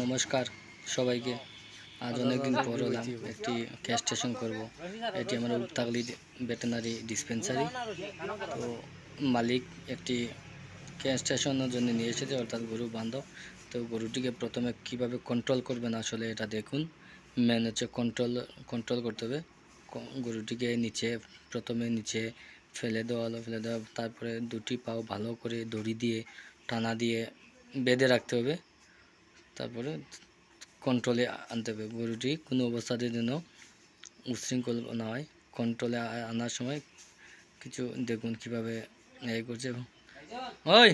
নমস্কার সবাইকে। আজ অনেকদিন পর হলাম একটি ক্যাস্টেশন করব। এটি আমার উত্তাগলি ভেটেনারি ডিসপেন্সারি। তো মালিক একটি ক্যাস্টেশনের জন্য নিয়ে এসেছে, অর্থাৎ গরু বান্ধব। তো গরুটিকে প্রথমে কিভাবে কন্ট্রোল করবেন আসলে এটা দেখুন। মেন হচ্ছে কন্ট্রোল করতে হবে। গরুটিকে প্রথমে নিচে ফেলে দেওয়া হলো, তারপরে দুটি পাও ভালো করে দড়ি দিয়ে টানা দিয়ে বেঁধে রাখতে হবে। তারপরে কন্ট্রোলে আনতে হবে। গরুটি কোনো অবস্থাতে যেন উচ্ছৃঙ্খল না হয়। কন্ট্রোলে আনার সময় কিছু দেখুন কীভাবে করছে। ওই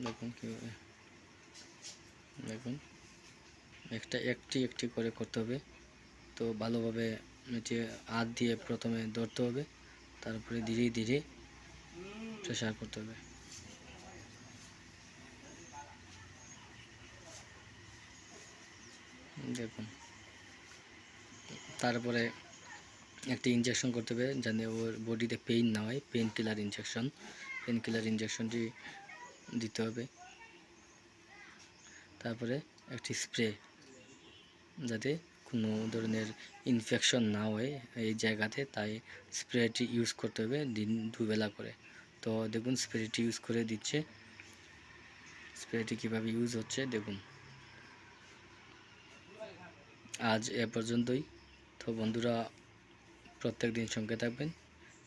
দেখুন কীভাবে, দেখুন একটি করে করতে হবে। তো ভালোভাবে হাত দিয়ে প্রথমে ধরতে হবে, তারপরে ধীরে ধীরে প্রেসার করতে হবে। দেখুন, তারপরে একটি ইনজেকশন করতে হবে যাতে ওর বডিতে পেইন না হয়। পেইন কিলার ইনজেকশনটি দিতে হবে। তারপরে একটি স্প্রে, যাতে কোনো ধরনের ইনফেকশন না হয় এই জায়গাতে, তাই স্প্রেটি ইউজ করতে হবে দিন দুবেলা করে। তো দেখুন স্প্রেটি ইউজ করে দিচ্ছে। স্প্রেটি কীভাবে ইউজ হচ্ছে দেখুন। আজ এ পর্যন্তই। তো বন্ধুরা, প্রত্যেক দিন সঙ্গে থাকবেন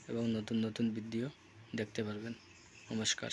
এবং নতুন নতুন ভিডিও দেখতে পারবেন। নমস্কার।